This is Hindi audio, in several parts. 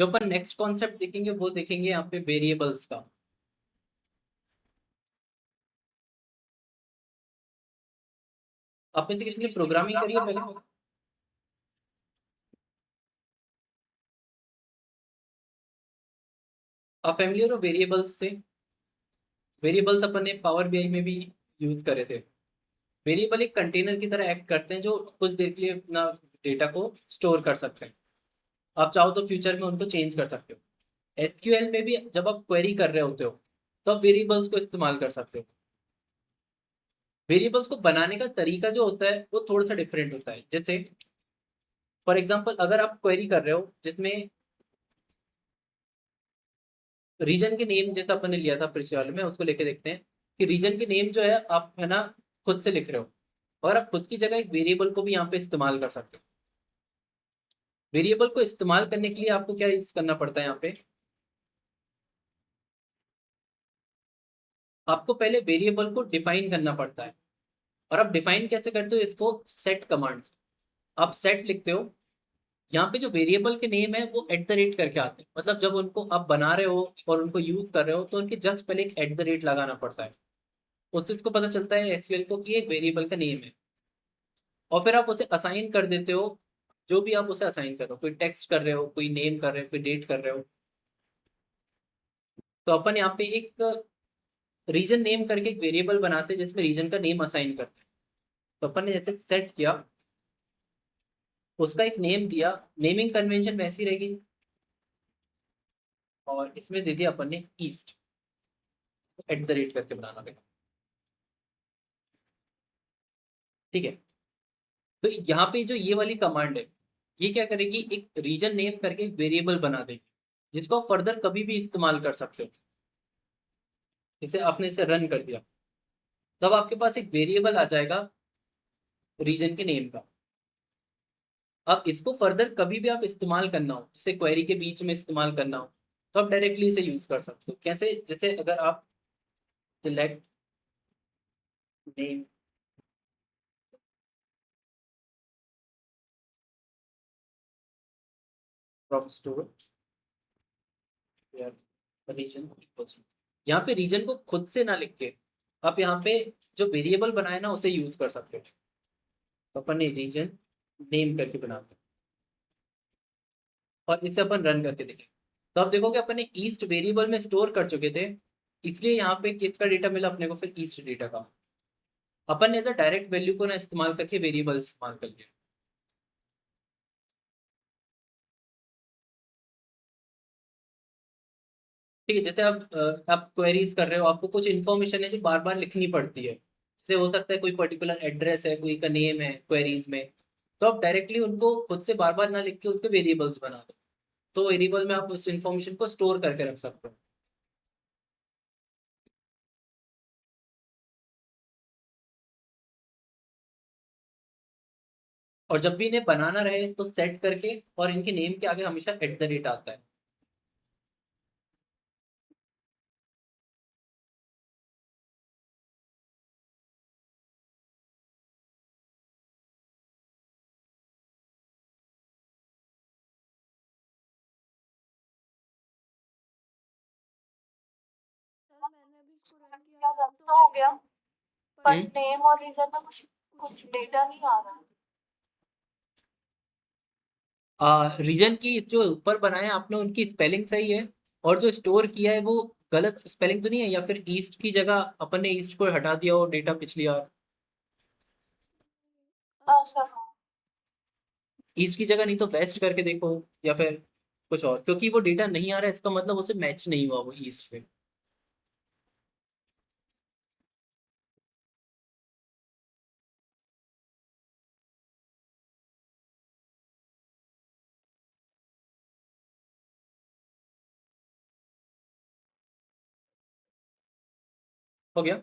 जो अपन नेक्स्ट कॉन्सेप्ट देखेंगे वो देखेंगे यहाँ पे वेरिएबल्स का। आप में से किसी ने प्रोग्रामिंग करी है पहले? आप फैमिलियर हो वेरिएबल्स से? वेरिएबल्स अपन ने पावर बीआई में भी यूज करे थे। वेरिएबल एक कंटेनर की तरह एक्ट करते हैं जो कुछ देर के लिए अपना डेटा को स्टोर कर सकते हैं। आप चाहो तो फ्यूचर में उनको चेंज कर सकते हो। एसक्यूएल में भी जब आप क्वेरी कर रहे होते हो तो आप वेरिएबल्स को इस्तेमाल कर सकते हो। वेरिएबल्स को बनाने का तरीका जो होता है वो थोड़ा सा डिफरेंट होता है। जैसे फॉर एग्जांपल अगर आप क्वेरी कर रहे हो जिसमें रीजन के नेम, जैसा अपन ने लिया था पिछले वाले में, उसको लेके देखते हैं कि रीजन के नेम जो है आप है ना खुद से लिख रहे हो, और आप खुद की जगह एक वेरिएबल को भी यहाँ पे इस्तेमाल कर सकते हो। वेरिएबल को इस्तेमाल करने के लिए आपको क्या यूज करना पड़ता है यहाँ पे? आपको पहले वेरिएबल को डिफाइन करना पड़ता है। और आप डिफाइन कैसे करते हो इसको? सेट कमांड से। आप सेट लिखते हो, यहाँ पे जो वेरिएबल के नेम है वो एट द रेट करके आते हैं। मतलब जब उनको आप बना रहे हो और उनको यूज कर रहे हो तो उनके जस्ट पहले एक एट द रेट लगाना पड़ता है। उससे इसको पता चलता है एसक्यूएल को कि एक वेरिएबल का नेम है। और फिर आप उसे असाइन कर देते हो, जो भी आप उसे असाइन कर रहे हो, कोई टेक्स्ट कर रहे हो, कोई नेम कर रहे हो, कोई डेट कर रहे हो। तो अपन यहाँ पे एक रीजन नेम करके एक वेरिएबल बनाते हैं जिसमें रीजन का नेम असाइन करते हैं। तो अपन ने जैसे सेट किया, उसका एक नेम दिया, नेमिंग कन्वेंशन वैसी रहेगी, और इसमें दे दिया अपन ने ईस्ट, एट द रेट करके बनाना पड़ेगा। ठीक है। तो यहाँ पे जो ये वाली कमांड है, ये क्या करेगी, एक रीजन नेम करके एक वेरिएबल बना देगी जिसको आप फर्दर कभी भी इस्तेमाल कर सकते हो। इसे आपने इसे रन कर दिया, तब आपके पास एक वेरिएबल आ जाएगा रीजन के नेम का। अब इसको फर्दर कभी भी आप इस्तेमाल करना हो, जैसे क्वेरी के बीच में इस्तेमाल करना हो, तो आप डायरेक्टली इसे यूज कर सकते हो। कैसे? जैसे अगर आप select name from store region equals, यहाँ पे रीजन को खुद से ना लिख के आप यहाँ पे जो वेरिएबल बनाए ना उसे यूज कर सकते हो। तो अपन ने रीजन नेम करके बनाते हैं, और इसे अपन रन करके देखें तो आप देखोगे अपन ने ईस्ट वेरिएबल में स्टोर कर चुके थे, इसलिए यहाँ पे किसका डेटा मिला अपने को? फिर ईस्ट डेटा का। अपन ने एज अ डायरेक्ट वैल्यू को ना इस्तेमाल करके वेरिएबल इस्तेमाल कर लिया। ठीक है। जैसे आप क्वेरीज कर रहे हो, आपको कुछ इन्फॉर्मेशन है जो बार बार लिखनी पड़ती है। जैसे हो सकता है कोई पर्टिकुलर एड्रेस है, कोई का नेम है क्वेरीज में, तो आप डायरेक्टली उनको खुद से बार बार ना लिख के उसके वेरिएबल्स बना दो, तो वेरिएबल में आप उस इन्फॉर्मेशन को स्टोर करके रख सकते हो। और जब भी इन्हें बनाना रहे तो सेट करके, और इनके नेम के आगे हमेशा एट द रेट आता है। सर मैंने अभी इसको रन किया, रन तो हो गया, पर नेम और रीजन में कुछ कुछ डेटा नहीं आ रहा। रीजन की जो ऊपर बनाए आपने उनकी स्पेलिंग सही है, और जो स्टोर किया है वो गलत स्पेलिंग तो नहीं है, या फिर ईस्ट की जगह अपन ने ईस्ट को हटा दिया और डेटा पिछली बार? हाँ सर, हाँ। ईस्ट की जगह नहीं तो वेस्ट करके देखो, या फिर कुछ और, क्योंकि वो डेटा नहीं आ रहा है इसका मतलब उसे मैच नहीं हुआ वो ईस्ट से। हो गया?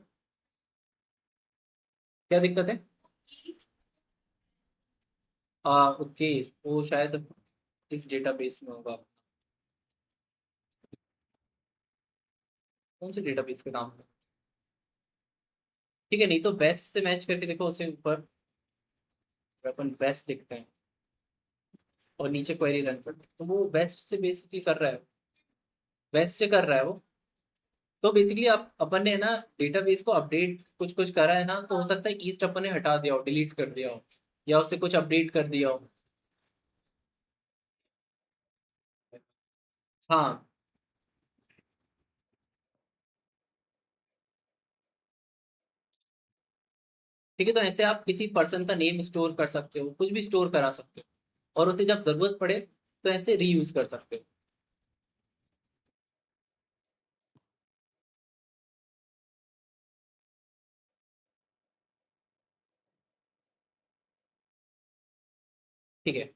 क्या दिक्कत है? ओके, वो शायद इस डेटाबेस में होगा। कौन से डेटाबेस का नाम है? ठीक है, नहीं तो वेस्ट से मैच करके देखो उसे ऊपर। अपन वेस्ट लिखते हैं, और नीचे क्वेरी रन कर दो, तो वो वेस्ट से बेसिकली कर रहा है, वेस्ट से कर रहा है वो। तो बेसिकली आप अपन ने ना डेटाबेस को अपडेट कुछ कुछ करा है ना, तो हो सकता है ईस्ट अपन ने हटा दिया हो, डिलीट कर दिया हो, या उससे कुछ अपडेट कर दिया हो। हाँ ठीक है, तो ऐसे आप किसी पर्सन का नेम स्टोर कर सकते हो, कुछ भी स्टोर करा सकते हो, और उसे जब जरूरत पड़े तो ऐसे रीयूज कर सकते हो। ठीक है,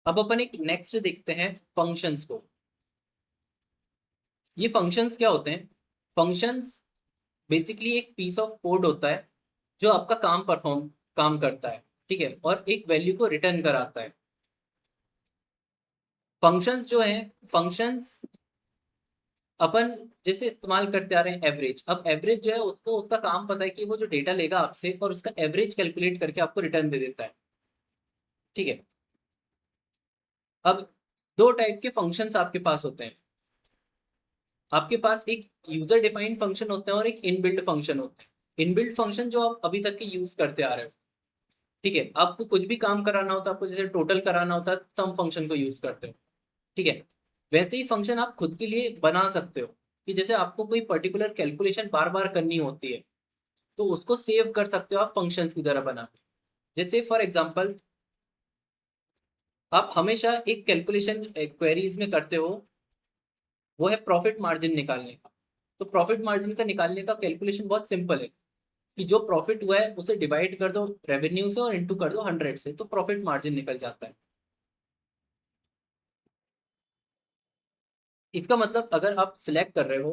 अब अपन एक नेक्स्ट देखते हैं फंक्शंस को। ये फंक्शंस क्या होते हैं? फंक्शंस बेसिकली एक पीस ऑफ कोड होता है जो आपका काम करता है, ठीक है, और एक वैल्यू को रिटर्न कराता है। फंक्शंस जो हैं, फंक्शंस अपन जैसे इस्तेमाल करते आ रहे हैं एवरेज। अब एवरेज जो है उसको उसका काम पता है कि वो जो डेटा लेगा आपसे और उसका एवरेज कैलकुलेट करके आपको रिटर्न दे देता है, ठीक है। अब दो टाइप के फंक्शंस आपके पास होते हैं। आपके पास एक यूजर डिफाइंड फंक्शन होते हैं और एक इनबिल्ट फंक्शन होते हैं। इनबिल्ट फंक्शन जो आप अभी तक के यूज करते आ रहे हो, ठीक है, आपको कुछ भी काम कराना होता है, आपको जैसे टोटल कराना होता है, सम फंक्शन को यूज करते हो, ठीक है। वैसे ही फंक्शन आप खुद के लिए बना सकते हो, कि जैसे आपको कोई पर्टिकुलर कैलकुलेशन बार बार करनी होती है, तो उसको सेव कर सकते हो आप फंक्शंस की तरह बना के। जैसे फॉर एग्जांपल, आप हमेशा एक कैलकुलेशन क्वेरीज में करते हो, वो है प्रॉफिट मार्जिन निकालने का। तो प्रॉफिट मार्जिन का निकालने का कैलकुलेशन बहुत सिंपल है, कि जो प्रॉफिट हुआ है उसे डिवाइड कर दो रेवेन्यू से और इनटू कर दो 100 से, तो प्रॉफिट मार्जिन निकल जाता है। इसका मतलब अगर आप सिलेक्ट कर रहे हो,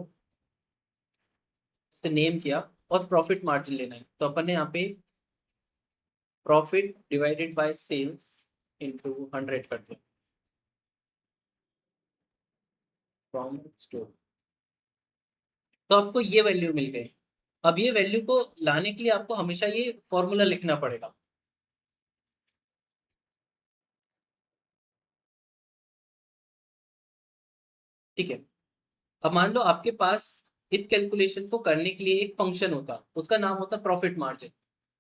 इससे नेम किया और प्रॉफिट मार्जिन लेना है, तो अपन ने यहाँ पे profit divided by sales into 100 कर दिया फ्रॉम स्टोर, तो आपको ये वैल्यू मिल गई। अब ये वैल्यू को लाने के लिए आपको हमेशा ये फॉर्मूला लिखना पड़ेगा, ठीक है। अब मान लो आपके पास इस कैलकुलेशन को करने के लिए एक फंक्शन होता, उसका नाम होता प्रॉफिट मार्जिन।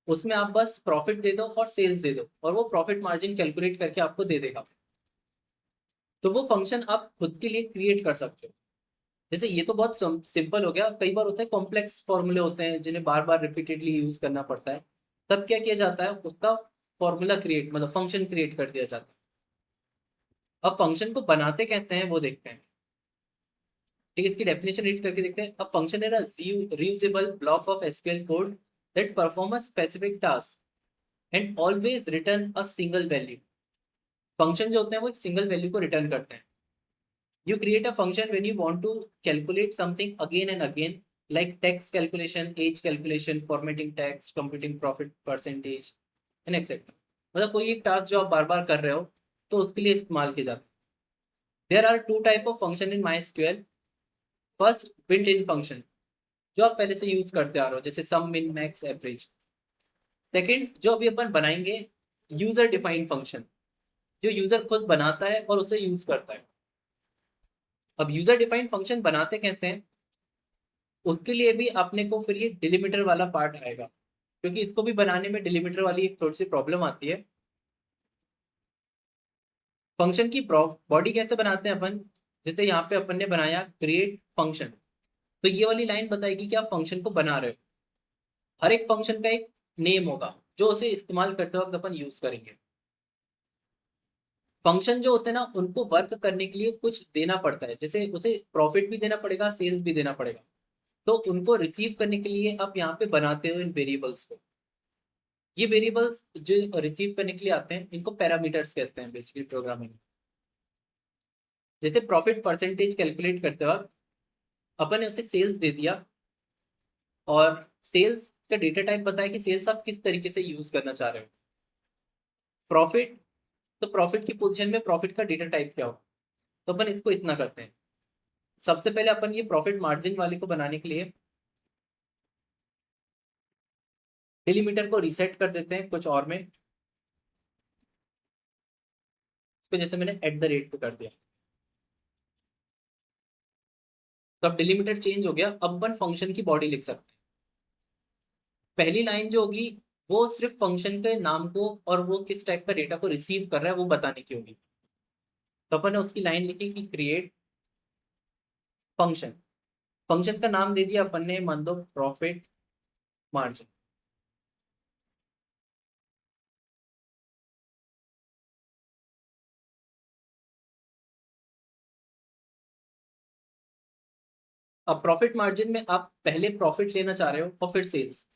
उसमें आप बस प्रॉफिट दे दो और सेल्स दे दो, और वो प्रॉफिट मार्जिन कैलकुलेट करके आपको दे देगा। तो वो फंक्शन आप खुद के लिए क्रिएट कर सकते हो। जैसे ये तो बहुत सिंपल हो गया, कई बार होता है कॉम्प्लेक्स फॉर्मूले होते हैं जिन्हें बार बार रिपीटेडली यूज करना पड़ता है। तब क्या किया जाता है, उसका फॉर्मूला क्रिएट मतलब फंक्शन क्रिएट कर दिया जाता है। अब फंक्शन को बनाते कैसे हैं वो देखते हैं, ठीक है। इसकी डेफिनेशन रीड करके देखते हैं। अब फंक्शन है ना, reusable block of SQL code that perform a specific task and always return a single value। Function जो होते हैं वो एक सिंगल वैल्यू को रिटर्न करते हैं। You create a function when you want to calculate something again and again, like text calculation, age calculation, formatting text, computing profit percentage and etc। मतलब कोई एक टास्क जो आप बार बार कर रहे हो, तो उसके लिए इस्तेमाल किए जाते हैं। There are two type of function in my SQL। First, built in function, जो आप पहले से यूज करते आ रहे हो, जैसे सम मिन मैक्स एवरेज। सेकंड, जो अभी अपन बनाएंगे, यूजर डिफाइंड फंक्शन, जो यूजर खुद बनाता है और उसे यूज करता है। अब यूजर डिफाइंड फंक्शन बनाते कैसे हैं, उसके लिए भी अपने को फिर ये डिलीमीटर वाला पार्ट आएगा, क्योंकि इसको भी बनाने में डिलीमीटर वाली एक थोड़ी सी प्रॉब्लम आती है। फंक्शन की बॉडी कैसे बनाते हैं अपन, जैसे यहाँ पे अपन ने बनाया क्रिएट फंक्शन, तो ये वाली लाइन बताएगी कि आप फंक्शन को बना रहे हो। हर एक फंक्शन का एक नेम होगा जो उसे इस्तेमाल करते वक्त अपन यूज करेंगे। फंक्शन जो होते हैं ना, उनको वर्क करने के लिए कुछ देना पड़ता है, जैसे उसे प्रॉफिट भी देना पड़ेगा, सेल्स भी देना पड़ेगा। तो उनको रिसीव करने के लिए आप यहाँ पे बनाते हो इन वेरिएबल्स को। ये वेरिएबल्स जो रिसीव करने के लिए आते हैं, इनको पैरामीटर्स कहते हैं बेसिकली प्रोग्रामिंग। जैसे प्रॉफिट परसेंटेज कैलकुलेट करते वक्त अपन ने उसे सेल्स दे दिया, और सेल्स का डेटा टाइप बताया कि सेल्स आप किस तरीके से यूज करना चाह रहे हो। प्रॉफिट, तो प्रॉफिट की पोजीशन में प्रॉफिट का डेटा टाइप क्या हो, तो अपन इसको इतना करते हैं। सबसे पहले अपन ये प्रॉफिट मार्जिन वाले को बनाने के लिए डिलीमीटर को रीसेट कर देते हैं कुछ और में, इसको जैसे मैंने @ पे कर दिया, तो अब डिलिमिटर चेंज हो गया। अब अपन फंक्शन की बॉडी लिख सकते हैं। पहली लाइन जो होगी वो सिर्फ फंक्शन के नाम को और वो किस टाइप का डेटा को रिसीव कर रहा है वो बताने की होगी। तो अपन ने उसकी लाइन लिखी कि क्रिएट फंक्शन। फंक्शन का नाम दे दिया अपन ने, मान लो प्रॉफिट मार्जिन। अब प्रॉफिट मार्जिन में आप पहले प्रॉफिट लेना चाह रहे हो और फिर सेल्स,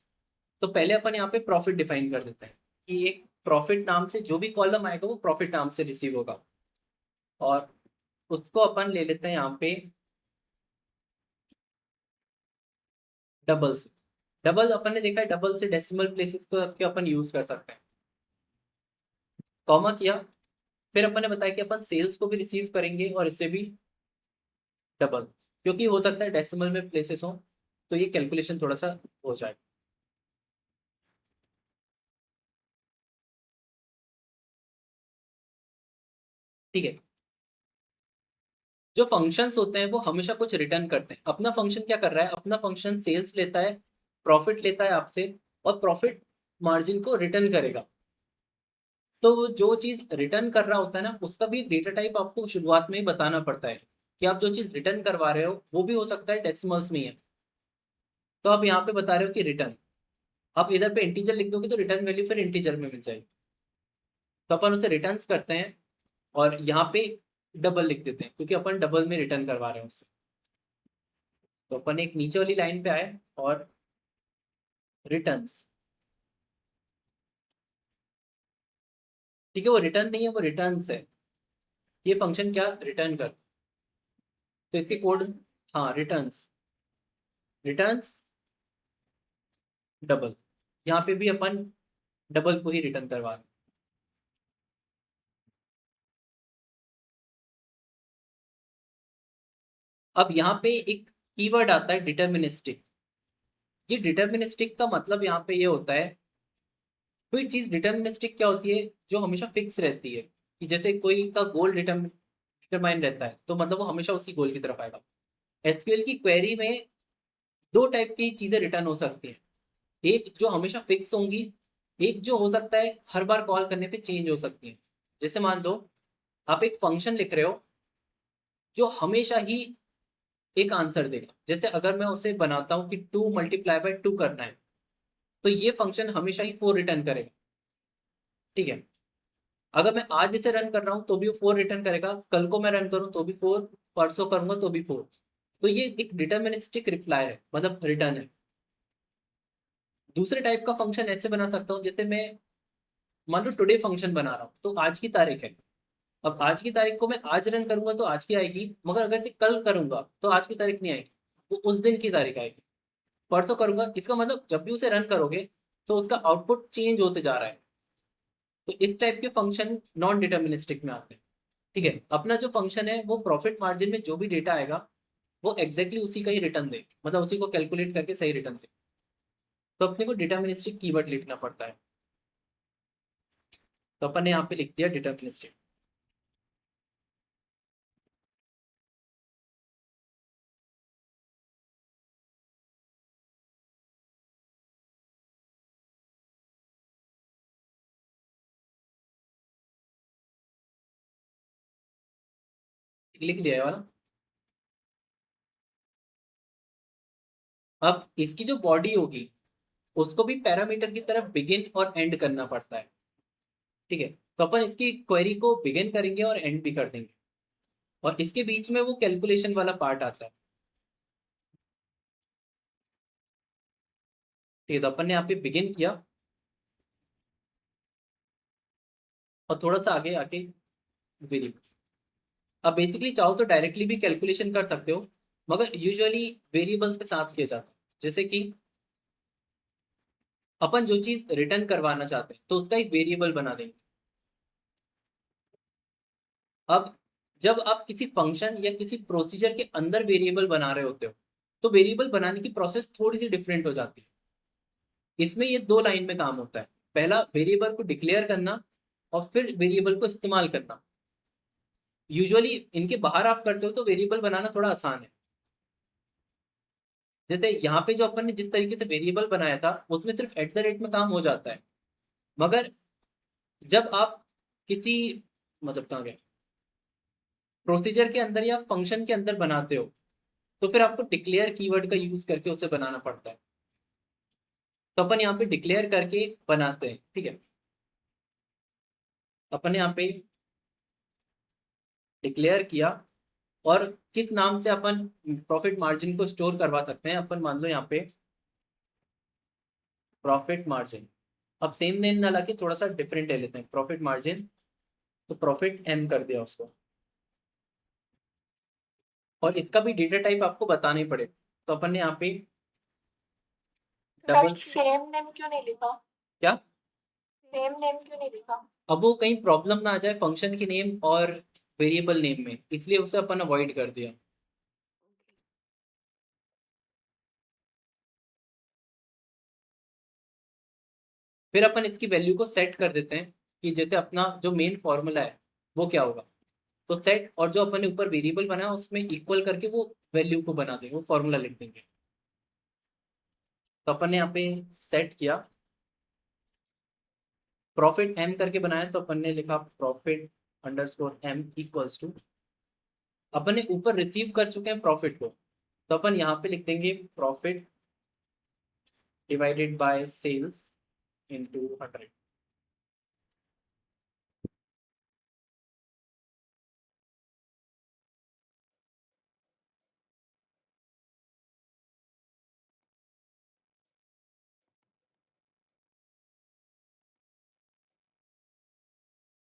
तो पहले अपन यहाँ पे प्रॉफिट डिफाइन कर देते हैं कि एक प्रॉफिट नाम से जो भी कॉलम आएगा वो प्रॉफिट नाम से रिसीव होगा, और उसको अपन ले लेते हैं यहाँ पे डबल से। डबल अपन ने देखा है, डबल से डेसिमल प्लेसेस को के अपन यूज कर सकते हैं। कॉमा किया, फिर अपन ने बताया कि अपन सेल्स को भी रिसीव करेंगे और इससे भी डबल, क्योंकि हो सकता है डेसिमल में प्लेसेस हो, तो ये कैलकुलेशन थोड़ा सा हो जाए। ठीक है। जो फंक्शंस होते हैं वो हमेशा कुछ रिटर्न करते हैं। अपना फंक्शन क्या कर रहा है, अपना फंक्शन सेल्स लेता है, प्रॉफिट लेता है आपसे, और प्रॉफिट मार्जिन को रिटर्न करेगा। तो वो जो चीज रिटर्न कर रहा होता है ना, उसका भी एक डेटा टाइप आपको शुरुआत में ही बताना पड़ता है कि आप जो चीज रिटर्न करवा रहे हो वो भी हो सकता है डेसिमल्स में ही है। तो आप यहाँ पे बता रहे हो कि रिटर्न, आप इधर पे इंटीजर लिख दोगे तो रिटर्न वैल्यू फिर इंटीजर में मिल जाएगी। तो अपन उसे रिटर्न्स करते हैं और यहाँ पे डबल लिख देते हैं क्योंकि अपन डबल में रिटर्न करवा रहे हैं उससे। तो अपन एक नीचे वाली लाइन पे आए और रिटर्न्स, ठीक है, वो रिटर्न नहीं है, वो रिटर्न्स है। ये फंक्शन क्या रिटर्न कर, तो इसके कोड, हाँ रिटर्न्स, रिटर्न्स डबल, यहाँ पे भी अपन डबल को ही रिटर्न करवा रहे हैं। अब यहाँ पे एक कीवर्ड आता है डिटर्मिनिस्टिक। ये डिटर्मिनिस्टिक का मतलब यहाँ पे ये होता है, कोई चीज डिटर्मिनिस्टिक क्या होती है, जो हमेशा फिक्स रहती है। कि जैसे कोई का गोल डिटरमाइन रहता है तो मतलब वो हमेशा उसी गोल की तरफ आएगा। एसक्यूएल की क्वेरी में दो टाइप की चीजें रिटर्न हो सकती हैं, एक जो हमेशा फिक्स होंगी, एक जो हो सकता है हर बार कॉल करने पे चेंज हो सकती है। जैसे मान लो आप एक फंक्शन लिख रहे हो जो हमेशा ही एक आंसर देगा। जैसे अगर मैं उसे बनाता हूँ कि 2 × 2 करना है, तो ये फंक्शन हमेशा ही 4 रिटर्न करेगा। ठीक है। अगर मैं आज इसे रन कर रहा हूँ तो भी वो 4 रिटर्न करेगा, कल को मैं रन करूँ तो भी 4, परसों करूंगा तो भी 4। तो ये एक डिटर्मिनिस्टिक रिप्लाई है, मतलब रिटर्न है। दूसरे टाइप का फंक्शन ऐसे बना सकता हूँ, जैसे मैं मान लो टुडे फंक्शन बना रहा हूँ तो आज की तारीख है। अब आज की तारीख को मैं आज रन करूंगा तो आज की आएगी, मगर अगर इसे कल करूंगा तो आज की तारीख नहीं आएगी, वो उस दिन की तारीख आएगी। परसों करूंगा, इसका मतलब जब भी उसे रन करोगे तो उसका आउटपुट चेंज होते जा रहा है। तो इस टाइप के फंक्शन नॉन डिटर्मिनिस्टिक में आते हैं। ठीक है। अपना जो फंक्शन है वो प्रॉफिट मार्जिन में जो भी डेटा आएगा वो एग्जैक्टली उसी का ही रिटर्न दे, मतलब उसी को कैलकुलेट करके सही रिटर्न दे। तो अपने को डिटर्मिनिस्टिक कीवर्ड लिखना पड़ता है। तो अपन ने यहाँ पे लिख दिया डिटर्मिनिस्टिक। लिख दिया है वाला। अब इसकी जो बॉडी होगी उसको भी पैरामीटर की तरफ बिगिन और एंड करना पड़ता है। ठीक है। तो अपन इसकी क्वेरी को बिगिन करेंगे और एंड भी कर देंगे, और इसके बीच में वो कैलकुलेशन वाला पार्ट आता है। ठीक है। तो अपन ने यहाँ पे बिगिन किया और थोड़ा सा आगे आके वेरी। अब बेसिकली चाहो तो डायरेक्टली भी कैलकुलेशन कर सकते हो, मगर यूजुअली वेरिएबल्स के साथ किया जाता है। जैसे कि अपन जो चीज रिटर्न करवाना चाहते हैं तो उसका एक वेरिएबल बना देंगे। अब जब आप किसी फंक्शन या किसी प्रोसीजर के अंदर वेरिएबल बना रहे होते हो तो वेरिएबल बनाने की प्रोसेस थोड़ी सी डिफरेंट हो जाती है। इसमें ये 2 लाइन में काम होता है। पहला वेरिएबल को डिक्लेयर करना और फिर वेरिएबल को इस्तेमाल करना। यूजुअली इनके बाहर आप करते हो तो वेरिएबल बनाना थोड़ा आसान है। जैसे यहाँ पे जो अपन ने जिस तरीके से वेरिएबल बनाया था उसमें सिर्फ एट द रेट में काम हो जाता है, मगर जब आप किसी, मतलब कहाँ गए, प्रोसीजर के अंदर या फंक्शन के अंदर बनाते हो तो फिर आपको डिक्लेयर कीवर्ड का यूज करके उसे बनाना पड़ता है। तो अपन यहाँ पे डिक्लेयर करके बनाते हैं, ठीक है। अपन यहाँ पे डिक्लेयर किया, और किस नाम से अपन प्रॉफिट मार्जिन को स्टोर करवा सकते हैं, अपन मान लो यहाँ पे प्रॉफिट मार्जिन। अब सेम नेम ना लाके थोड़ा सा डिफरेंट ले लेते हैं, प्रॉफिट मार्जिन, तो प्रॉफिट एम कर दिया उसको। और इसका भी डेटा टाइप आपको बताना ही पड़ेगा, तो अपन ने यहाँ पे डबल सेम नेम क्यों नहीं लिखा? क्या, सेम नेम क्यों नहीं लिखा? अब वो कहीं प्रॉब्लम ना आ जाए फंक्शन के नेम और वेरिएबल नेम में, इसलिए उसे अपन अवॉइड कर दिया। फिर अपन इसकी वैल्यू को सेट कर देते हैं कि जैसे अपना जो मेन फॉर्मूला है वो क्या होगा, तो सेट, और जो अपन ने ऊपर वेरिएबल बनाया उसमें इक्वल करके वो वैल्यू को बना देंगे, वो फॉर्मूला लिख देंगे। तो अपन ने यहाँ पे सेट किया, प्रॉफिट एम करके बनाया, तो अपन ने लिखा profit underscore M equals to, अपन ने ऊपर रिसीव कर चुके हैं प्रॉफिट को, तो अपन यहाँ पे लिख देंगे profit divided by sales into 100।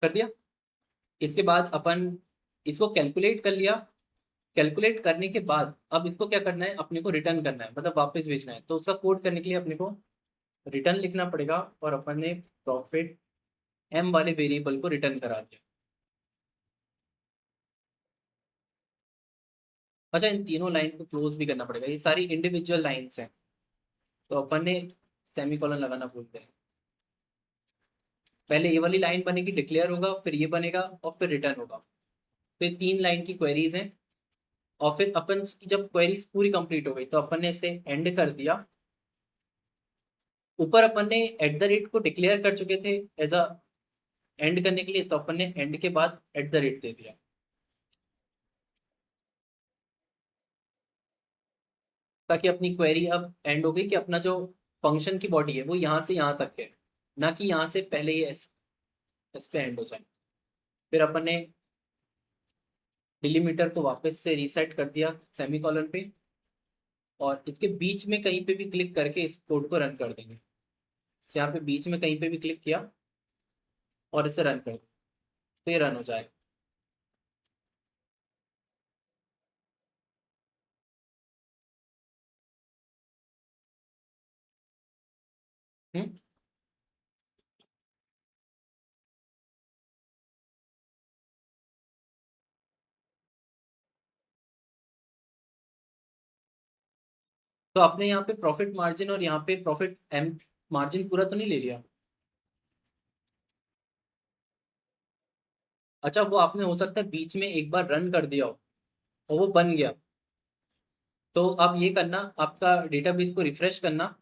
कर दिया। इसके बाद अपन इसको कैलकुलेट कर लिया। कैलकुलेट करने के बाद अब इसको क्या करना है, अपने को रिटर्न करना है, मतलब वापस भेजना है, तो उसका कोड करने के लिए अपने को रिटर्न लिखना पड़ेगा, और अपन ने प्रॉफिट एम वाले वेरिएबल को रिटर्न करा दिया। अच्छा, इन तीनों लाइन को क्लोज भी करना पड़ेगा, ये सारी इंडिविजुअल लाइन्स हैं, तो अपन ने सेमीकोलन लगाना भूल गए। पहले ये वाली लाइन बनेगी, डिक्लेयर होगा, फिर ये बनेगा, और फिर रिटर्न होगा। तो ये 3 लाइन की क्वेरीज हैं, और फिर अपन की जब क्वेरीज पूरी कंप्लीट हो गई तो अपन ने इसे एंड कर दिया। ऊपर अपन ने एट द रेट को डिक्लेयर कर चुके थे एज अ एंड करने के लिए, तो अपन ने एंड के बाद एट द रेट दे दिया, ताकि अपनी क्वेरी अब एंड हो गई कि अपना जो फंक्शन की बॉडी है वो यहाँ से यहाँ तक है, ना कि यहाँ से पहले ही इस पे एंड हो जाए। फिर अपन ने डिलीमीटर को वापस से रीसेट कर दिया सेमीकोलन पे, और इसके बीच में कहीं पे भी क्लिक करके इस कोड को रन कर देंगे। इसे यहाँ पे बीच में कहीं पे भी क्लिक किया और इसे रन कर दो, तो ये रन हो जाएगा। हम्म। तो आपने यहाँ पे प्रॉफिट मार्जिन और यहाँ पे प्रॉफिट एम मार्जिन पूरा तो नहीं ले लिया? अच्छा, वो आपने हो सकता है बीच में एक बार रन कर दिया हो और वो बन गया। तो अब ये करना, आपका डेटाबेस को रिफ्रेश करना,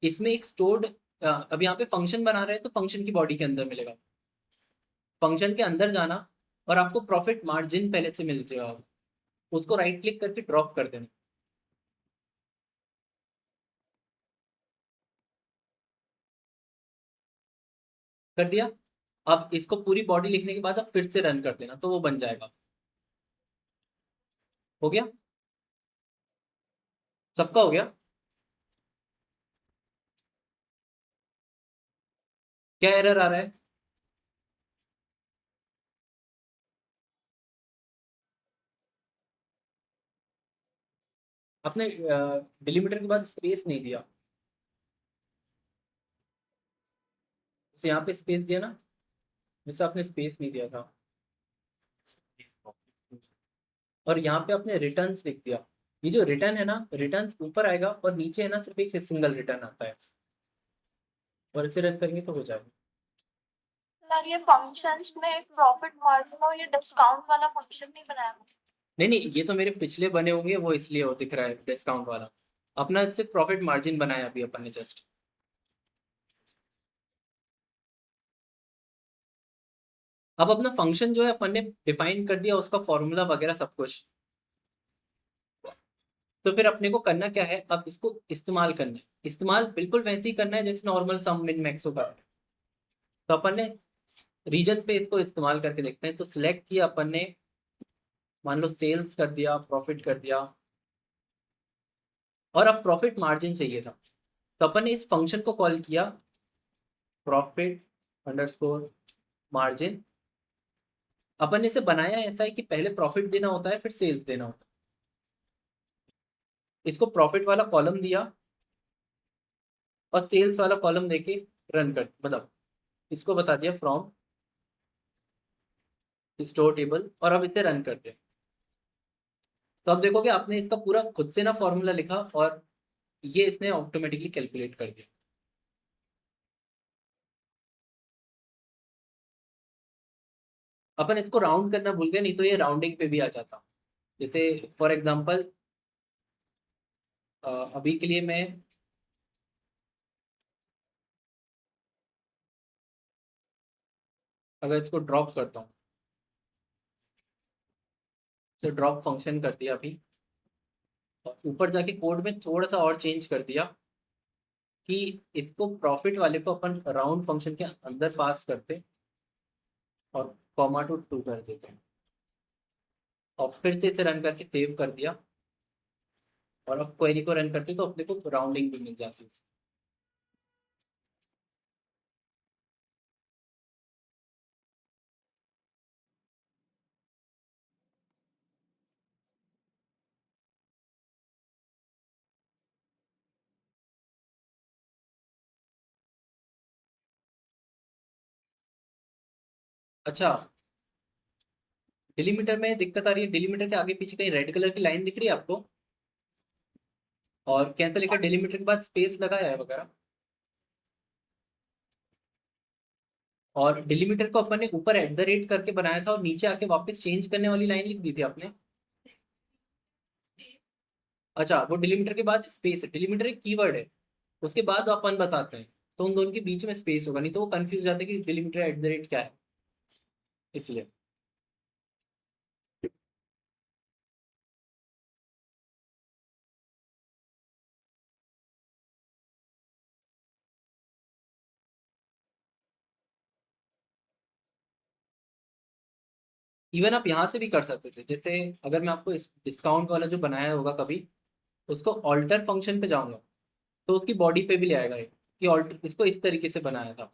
इसमें एक स्टोर्ड, अब यहाँ पे फंक्शन बना रहे हैं तो फंक्शन की बॉडी के अंदर मिलेगा, फंक्शन के अंदर जाना, और आपको प्रॉफिट मार्जिन पहले से मिल जाएगा, उसको राइट क्लिक करके ड्रॉप कर देना। कर दिया। अब इसको पूरी बॉडी लिखने के बाद अब फिर से रन कर देना, तो वो बन जाएगा। हो गया? सबका हो गया? क्या एरर आ रहा है? आपने डिलीमीटर के बाद स्पेस नहीं दिया, जैसे यहाँ पे स्पेस दिया ना, जैसे आपने स्पेस नहीं दिया था, और यहाँ पे आपने रिटर्न्स लिख दिया। ये जो रिटर्न है ना, रिटर्न्स ऊपर आएगा और नीचे है ना सिर्फ एक सिंगल रिटर्न आता है, और इसे रन करेंगे तो हो जाएगा। यार ये फंक्शंस में एक प्रॉफिट मार्जिन और ये डिस्काउंट वाला फंक्शन नहीं बनाया। नहीं नहीं, ये तो मेरे पिछले बने होंगे, वो इसलिए वो दिख रहा है डिस्काउंट वाला। अपना सिर्फ प्रॉफिट मार्जिन बनाया अभी अपन ने जस्ट। अब अपना फंक्शन जो है अपन ने डिफाइन कर दिया, उसका फॉर्मूला वगैरह सब कुछ। तो फिर अपने को करना क्या है, अब इसको इस्तेमाल करना है। इस्तेमाल बिल्कुल वैसे ही करना है जैसे नॉर्मल सम मिन मैक्स होगा। तो अपन ने रीजन पे इसको इस्तेमाल करके देखते हैं। तो सिलेक्ट किया अपन ने, मान लो सेल्स कर दिया, प्रॉफिट कर दिया, और अब प्रॉफिट मार्जिन चाहिए था। तो अपन ने इस फंक्शन को कॉल किया प्रॉफिट अंडरस्कोर मार्जिन। अपन ने इसे बनाया ऐसा है कि पहले प्रॉफिट देना होता है, फिर सेल्स देना होता है। इसको प्रॉफिट वाला कॉलम दिया और सेल्स वाला कॉलम देके रन कर, मतलब इसको बता दिया फ्रॉम स्टोर टेबल, और अब इसे रन करते हैं। तो अब देखोगे आपने इसका पूरा खुद से ना फॉर्मूला लिखा, और ये इसने ऑटोमेटिकली कैलकुलेट कर दिया। अपन इसको राउंड करना भूल गए, नहीं तो ये राउंडिंग पे भी आ जाता। जैसे फॉर एग्जांपल अभी के लिए मैं अगर इसको ड्रॉप करता हूँ, तो ड्रॉप फंक्शन कर दिया अभी, और ऊपर जाके कोड में थोड़ा सा और चेंज कर दिया कि इसको प्रॉफिट वाले को अपन राउंड फंक्शन के अंदर पास करते, और कॉमा टू टू कर देते हैं, और फिर से इसे रन करके सेव कर दिया, और अब क्वेरी को रन करते तो अपने को राउंडिंग भी मिल जाती है। अच्छा, डिलीमीटर में दिक्कत आ रही है। डिलीमीटर के आगे पीछे कहीं रेड कलर की लाइन दिख रही है आपको? और कैसे लेकर डिलीमीटर के बाद स्पेस लगाया है वगैरह? और डिलीमीटर को अपन ने ऊपर एट द रेट करके बनाया था, और नीचे आके वापस चेंज करने वाली लाइन लिख दी थी आपने। अच्छा, वो डिलीमीटर के बाद स्पेस है। डिलीमीटर एक कीवर्ड है, उसके बाद अपन बताते हैं। तो उन दोनों के बीच में स्पेस होगा, नहीं तो वो कंफ्यूज हो जाते हैं कि डिलीमीटर एट द रेट क्या है, इसलिए। इवन आप यहाँ से भी कर सकते थे। जैसे अगर मैं आपको इस डिस्काउंट वाला जो बनाया होगा कभी, उसको ऑल्टर फंक्शन पे जाऊंगा, तो उसकी बॉडी पे भी ले आएगा ये, कि ऑल्टर इसको इस तरीके से बनाया था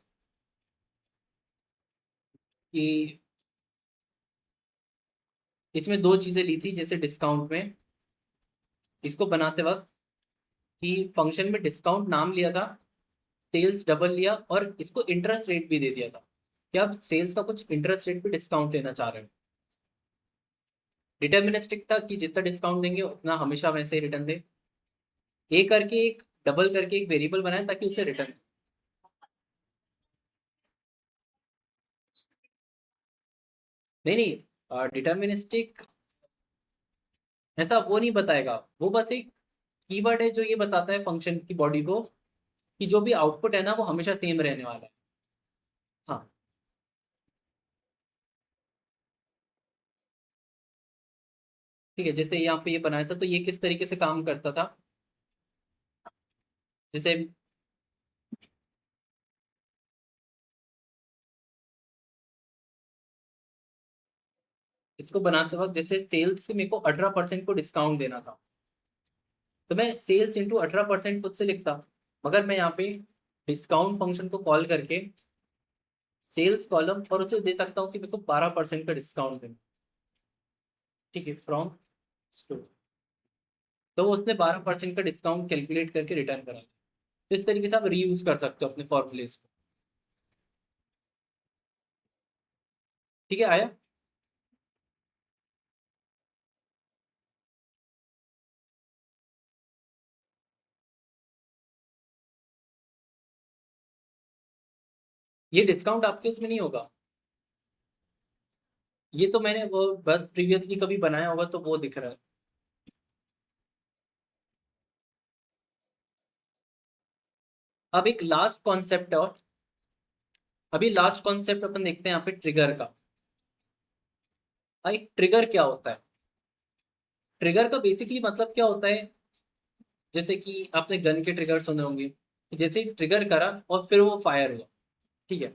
कि इसमें दो चीजें ली थी। जैसे डिस्काउंट में इसको बनाते वक्त कि फंक्शन में डिस्काउंट नाम लिया था, सेल्स डबल लिया, और इसको इंटरेस्ट रेट भी दे दिया था कि आप सेल्स का कुछ इंटरेस्ट रेट पे डिस्काउंट लेना चाह रहे हो। डिटर्मिनिस्टिक था कि जितना डिस्काउंट देंगे उतना हमेशा वैसे ही रिटर्न दे। ए करके एक डबल करके एक वेरिएबल बनाया ताकि उसे रिटर्न। नहीं नहीं, डिटर्मिनिस्टिक ऐसा वो नहीं बताएगा। वो बस एक कीवर्ड है जो ये बताता है फंक्शन की बॉडी को कि जो भी आउटपुट है ना वो हमेशा सेम रहने वाला है। हाँ, ठीक है। जैसे यहाँ पे ये बनाया था, तो ये किस तरीके से काम करता था। जैसे इसको बनाते वक्त, जैसे सेल्स के मेरे को 18% को डिस्काउंट देना था, तो मैं सेल्स इंटू 18% खुद से लिखता। मगर मैं यहाँ पे डिस्काउंट फंक्शन को कॉल करके सेल्स कॉलम, और उसे दे सकता हूँ कि मेरे को 12% का डिस्काउंट देना। ठीक है, फ्रॉम स्टोर। तो वो उसने 12% का डिस्काउंट कैलकुलेट करके रिटर्न करा। तो इस तरीके से आप रीयूज कर सकते हो अपने फॉर्मूलेस को। ठीक है, आया? ये डिस्काउंट आपके उसमें नहीं होगा, ये तो मैंने वो बस प्रीवियसली कभी बनाया होगा तो वो दिख रहा है। अब एक लास्ट कॉन्सेप्ट और, अभी लास्ट कॉन्सेप्ट अपन देखते हैं यहाँ पे ट्रिगर का। एक ट्रिगर क्या होता है? ट्रिगर का बेसिकली मतलब क्या होता है, जैसे कि आपने गन के ट्रिगर सुने होंगे कि जैसे ट्रिगर करा और फिर वो फायर हुआ, ठीक है।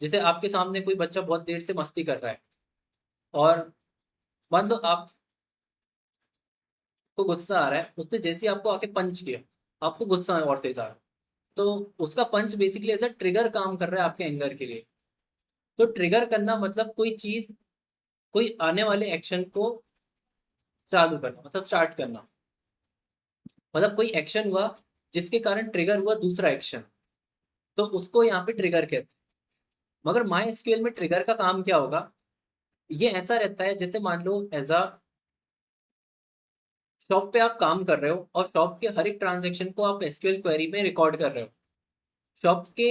जैसे आपके सामने कोई बच्चा बहुत देर से मस्ती कर रहा है और मान लो आपको गुस्सा आ रहा है, उसने जैसे ही आपको आके पंच किया, आपको गुस्सा और तेज आ रहा है, तो उसका पंच बेसिकली एज अ ट्रिगर काम कर रहा है आपके एंगर के लिए। तो ट्रिगर करना मतलब कोई चीज, कोई आने वाले एक्शन को चालू करना, मतलब स्टार्ट करना, मतलब कोई एक्शन हुआ जिसके कारण ट्रिगर हुआ दूसरा एक्शन, तो उसको यहाँ पे ट्रिगर कहते हैं। मगर माई एसक्यूएल में ट्रिगर का काम क्या होगा, ये ऐसा रहता है जैसे मान लो एज अ शॉप पे आप काम कर रहे हो और शॉप के हर एक ट्रांजेक्शन को आप एसक्यूएल क्वेरी में रिकॉर्ड कर रहे हो। शॉप के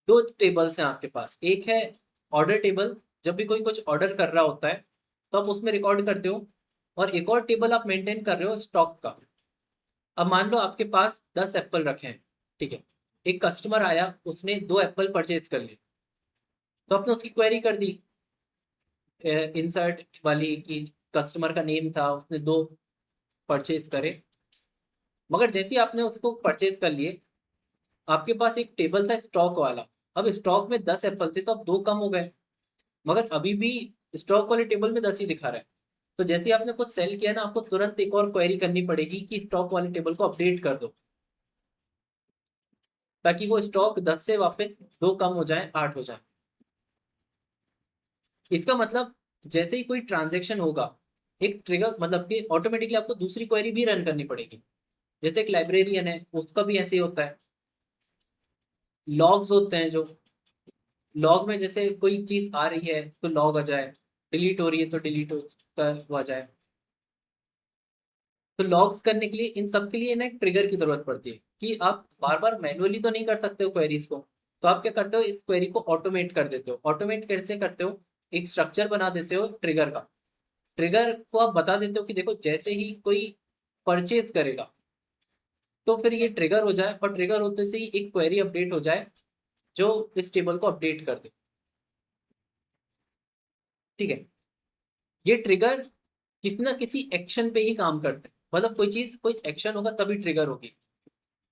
दो टेबल्स हैं आपके पास, एक है ऑर्डर टेबल, जब भी कोई कुछ ऑर्डर कर रहा होता है तो आप उसमें रिकॉर्ड करते हो, और एक और टेबल आप मेंटेन कर रहे हो स्टॉक का। अब मान लो आपके पास 10 एप्पल रखे हैं, ठीक है। एक कस्टमर आया, उसने 2 एप्पल परचेज कर लिए, तो आपने उसकी क्वेरी कर दी इंसर्ट वाली कि कस्टमर का नेम था, उसने 2 परचेज करे। मगर जैसे ही आपने उसको परचेज कर लिए, आपके पास एक टेबल था स्टॉक वाला। अब स्टॉक में 10 एप्पल थे तो अब 2 कम हो गए, मगर अभी भी स्टॉक वाले टेबल में 10 ही दिखा रहा है। तो जैसे ही आपने कुछ सेल किया ना, आपको तुरंत एक और क्वेरी करनी पड़ेगी कि स्टॉक वाले टेबल को अपडेट कर दो, ताकि वो स्टॉक 10 से वापस 2 कम हो जाए, 8 हो जाए। इसका मतलब जैसे ही कोई ट्रांजेक्शन होगा, एक ट्रिगर मतलब कि ऑटोमेटिकली आपको दूसरी क्वेरी भी रन करनी पड़ेगी। जैसे एक लाइब्रेरियन है, उसका भी ऐसे ही होता है। लॉग्स होते हैं जो, लॉग में जैसे कोई चीज आ रही है तो लॉग आ जाए, डिलीट हो रही है तो डिलीट हो कर हो जाए। तो लॉग्स करने के लिए इन सब के लिए ना एक ट्रिगर की जरूरत पड़ती है कि आप बार बार मैनुअली तो नहीं कर सकते हो क्वेरीज को। तो आप क्या करते हो, इस क्वेरी को ऑटोमेट कर देते हो। ऑटोमेट कैसे करते हो, एक स्ट्रक्चर बना देते हो ट्रिगर का। ट्रिगर को आप बता देते हो कि देखो जैसे ही कोई परचेज करेगा तो फिर ये ट्रिगर हो जाए, और ट्रिगर होते से ही एक क्वेरी अपडेट हो जाए जो इस टेबल को अपडेट कर दे, ठीक है। ये ट्रिगर किसी ना किसी एक्शन पे ही काम करते हैं, मतलब कोई चीज कोई एक्शन होगा तभी ट्रिगर होगी।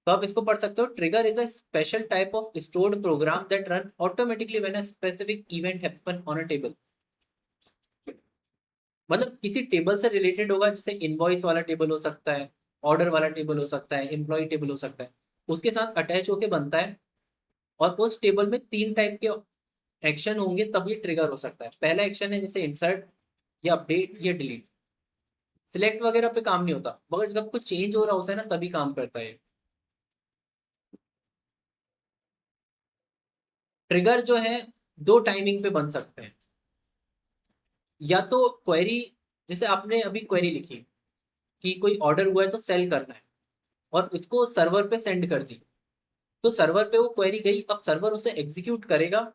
तो आप इसको पढ़ सकते हो, trigger is a special type of stored program that run automatically when a specific event happen on a table. मतलब किसी टेबल से रिलेटेड होगा, जैसे इनवॉइस वाला टेबल हो सकता है, ऑर्डर वाला टेबल हो सकता है, एम्प्लॉय टेबल हो सकता है, उसके साथ अटैच होके बनता है। और उस टेबल में 3 टाइप के एक्शन होंगे तब ये ट्रिगर हो सकता है। पहला एक्शन है जैसे इंसर्ट या अपडेट या डिलीट। सिलेक्ट वगैरह पे काम नहीं होता, मगर जब कुछ चेंज हो रहा होता है ना तभी काम करता है। ट्रिगर जो है 2 टाइमिंग पे बन सकते हैं। या तो क्वेरी, जैसे आपने अभी क्वेरी लिखी कि कोई ऑर्डर हुआ है तो सेल करना है, और उसको सर्वर पे सेंड कर दी, तो सर्वर पे वो क्वेरी गई, अब सर्वर उसे एग्जीक्यूट करेगा।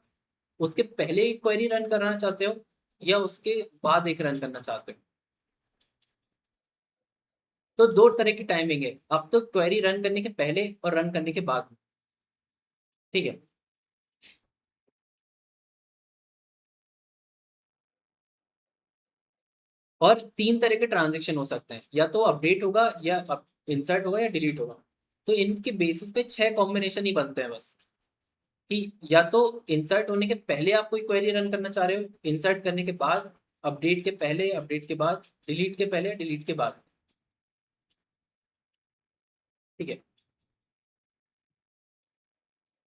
उसके पहले एक क्वेरी रन करना चाहते हो या उसके बाद एक रन करना चाहते हो? तो 2 तरह की टाइमिंग है, अब तो क्वेरी रन करने के पहले और रन करने के बाद में, ठीक है। और 3 तरह के ट्रांजेक्शन हो सकते हैं, या तो अपडेट होगा या इंसर्ट होगा या डिलीट होगा। तो इनके बेसिस पे 6 कॉम्बिनेशन ही बनते हैं बस, कि या तो इंसर्ट होने के पहले आप कोई क्वेरी रन करना चाह रहे हो, इंसर्ट करने के बाद, अपडेट के पहले, अपडेट के बाद, डिलीट के पहले, डिलीट के बाद, ठीक है।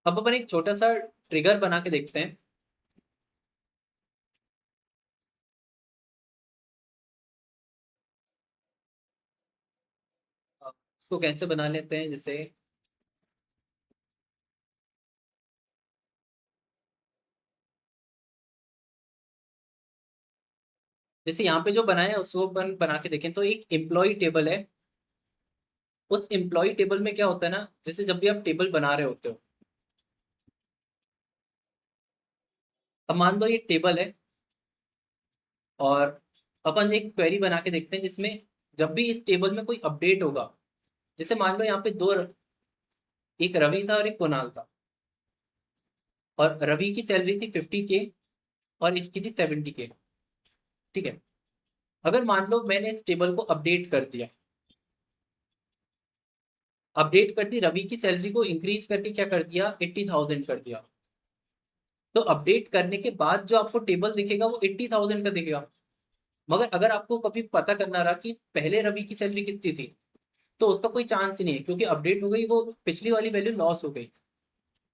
अब अपन एक छोटा सा ट्रिगर बना के देखते हैं। इसको कैसे बना लेते हैं, जैसे जैसे यहाँ पे जो बनाया है उसको बना के देखें, तो एक एम्प्लॉय टेबल है। उस एम्प्लॉय टेबल में क्या होता है ना, जैसे जब भी आप टेबल बना रहे होते हो, अब मान लो ये टेबल है और अपन एक क्वेरी बना के देखते हैं जिसमें जब भी इस टेबल में कोई अपडेट होगा, जैसे मान लो यहाँ पे दो, एक रवि था और एक कुणाल था, और रवि की सैलरी थी 50K और इसकी थी 70K। ठीक है, अगर मान लो मैंने इस टेबल को अपडेट कर दिया, अपडेट कर दी, रवि की सैलरी को इंक्रीज करके क्या कर दिया, 80,000 कर दिया, तो अपडेट करने के बाद जो आपको टेबल दिखेगा वो 80,000 का दिखेगा। मगर अगर आपको कभी पता करना रहा कि पहले रवि की सैलरी कितनी थी, तो उसका कोई चांस ही नहीं है, क्योंकि अपडेट हो गई, वो पिछली वाली वैल्यू लॉस हो गई।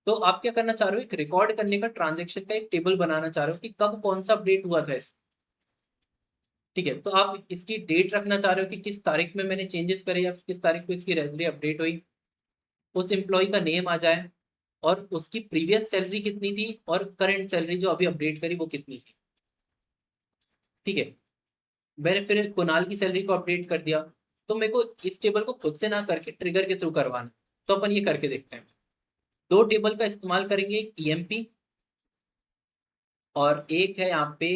तो आप क्या करना चाह रहे हो, एक रिकॉर्ड करने का, ट्रांजेक्शन का एक टेबल बनाना चाह रहे हो कि कब कौन सा अपडेट हुआ था इस। ठीक है, तो आप इसकी डेट रखना चाह रहे हो कि किस तारीख में मैंने चेंजेस करे या किस तारीख को इसकी सैलरी अपडेट हुई, उस एम्प्लॉय का नेम आ जाए और उसकी प्रीवियस सैलरी कितनी थी और करंट सैलरी जो अभी अपडेट करी वो कितनी थी। ठीक है, मैंने फिर कुणाल की सैलरी को अपडेट कर दिया, तो मेरे को इस टेबल को खुद से ना करके ट्रिगर के थ्रू करवाना। तो अपन ये करके देखते हैं, दो टेबल का इस्तेमाल करेंगे, एक ईएमपी और एक है यहाँ पे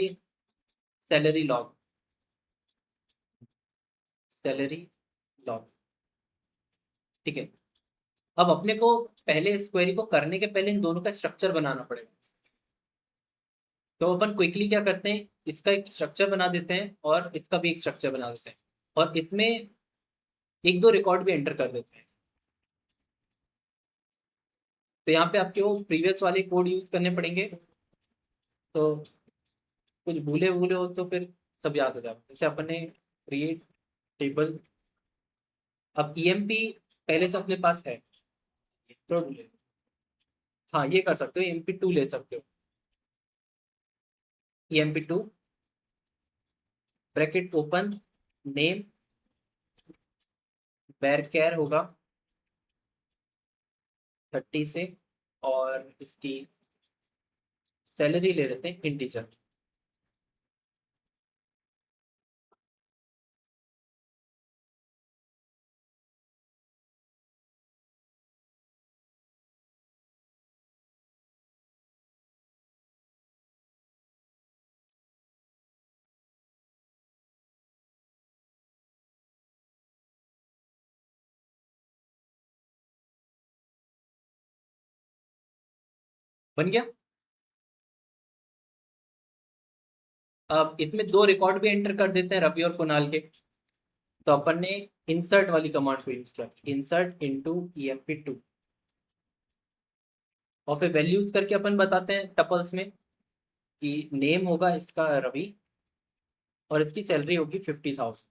सैलरी लॉग, सैलरी लॉग। ठीक है, अब अपने को पहले इस क्वेरी को करने के पहले इन दोनों का स्ट्रक्चर बनाना पड़ेगा। तो अपन क्विकली क्या करते हैं, इसका एक स्ट्रक्चर बना देते हैं और इसका भी एक स्ट्रक्चर बना देते हैं, और इसमें एक दो रिकॉर्ड भी एंटर कर देते हैं। तो यहाँ पे आपके वो प्रीवियस वाले कोड यूज करने पड़ेंगे, तो कुछ भूले भूले हो तो फिर सब याद हो जाए। जैसे अपन ने क्रिएट टेबल, अब ईएमपी पहले से अपने पास है, तो हाँ ये कर सकते हो, EMP2 ले सकते हो। EMP2 ब्रैकेट ओपन, नेम वैर होगा 30 से, और इसकी सैलरी ले लेते हैं इंटीजर। बन गया। अब इसमें दो रिकॉर्ड भी एंटर कर देते हैं, रवि और कुणाल के। तो अपन ने इंसर्ट वाली कमांड को यूज किया, इंसर्ट इनटू EMP2, और फिर वैल्यूज करके अपन बताते हैं टपल्स में कि नेम होगा इसका रवि और इसकी सैलरी होगी 50,000,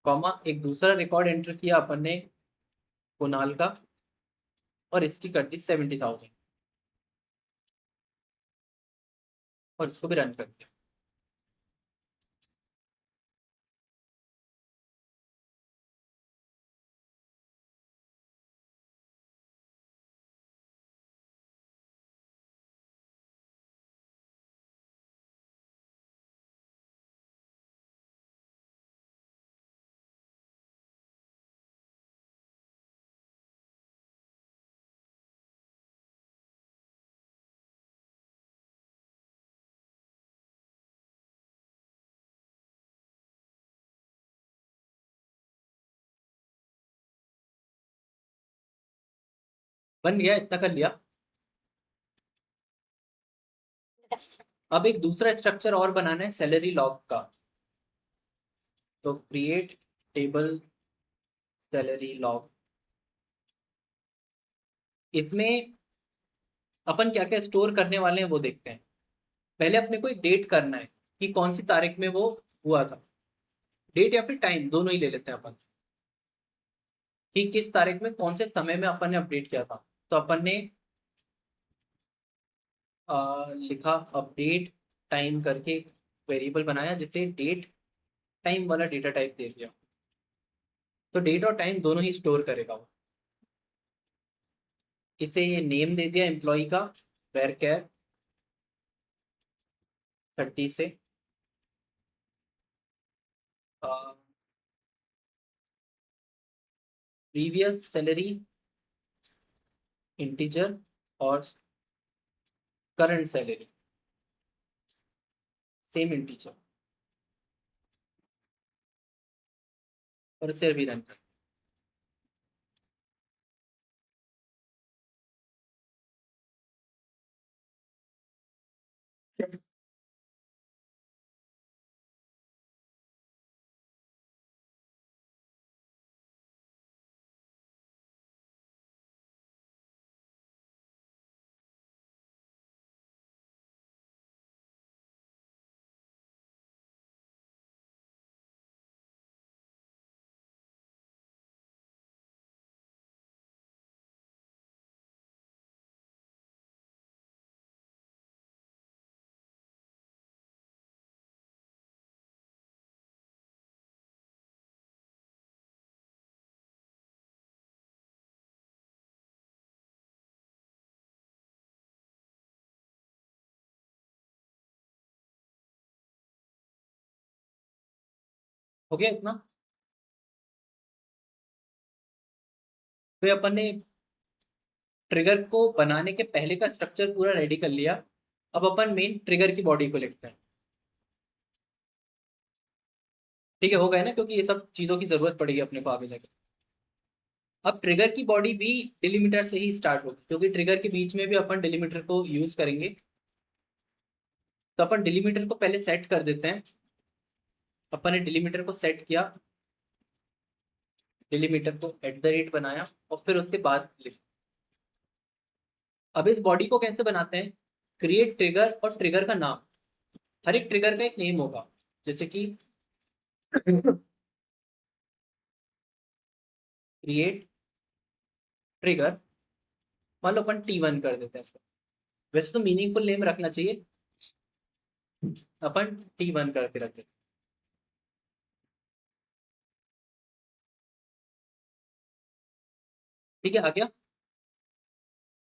कॉमा एक दूसरा रिकॉर्ड एंटर किया अपन ने कुणाल का और इसकी कर दी 70,000, और इसको भी रन कर दिया। बन गया, इतना कर लिया। यस। अब एक दूसरा स्ट्रक्चर और बनाना है सैलरी लॉग का। तो क्रिएट टेबल सैलरी लॉग, इसमें अपन क्या क्या स्टोर करने वाले हैं वो देखते हैं। पहले अपने को एक डेट करना है कि कौन सी तारीख में वो हुआ था, डेट या फिर टाइम दोनों ही ले लेते हैं अपन, कि किस तारीख में कौन से समय में अपन ने अपडेट किया था। तो अपन ने लिखा अपडेट टाइम करके वेरिएबल बनाया, जिससे डेट टाइम वाला डेटा टाइप दे दिया, तो डेट और टाइम दोनों ही स्टोर करेगा वो। इसे ये नेम दे दिया एम्प्लॉय का, वेर कैर 30 से, प्रीवियस सैलरी इंटीजर और करंट सैलरी, सेम इंटीजर, और इसे भी रन कर। हो गया इतना? फिर अपन ने ट्रिगर को बनाने के पहले का स्ट्रक्चर पूरा रेडी कर लिया। अब अपन मेन ट्रिगर की बॉडी को लिखते हैं। ठीक है, हो गया ना, क्योंकि ये सब चीजों की जरूरत पड़ेगी अपने को आगे जाके। अब ट्रिगर की बॉडी भी डिलीमीटर से ही स्टार्ट होगी, क्योंकि ट्रिगर के बीच में भी अपन डिलीमीटर को यूज करेंगे। तो अपन डिलीमीटर को पहले सेट कर देते हैं। अपन ने डिलीमीटर को सेट किया, डिलीमीटर को @ बनाया, और फिर उसके बाद लिख। अब इस बॉडी को कैसे बनाते हैं? क्रिएट ट्रिगर और ट्रिगर का नाम। हर एक ट्रिगर का एक नेम होगा, जैसे कि क्रिएट ट्रिगर, मान लो अपन T1 कर देते हैं इसको। वैसे तो मीनिंगफुल नेम रखना चाहिए, अपन T1 करके रख देते हैं। ठीक है, आ गया।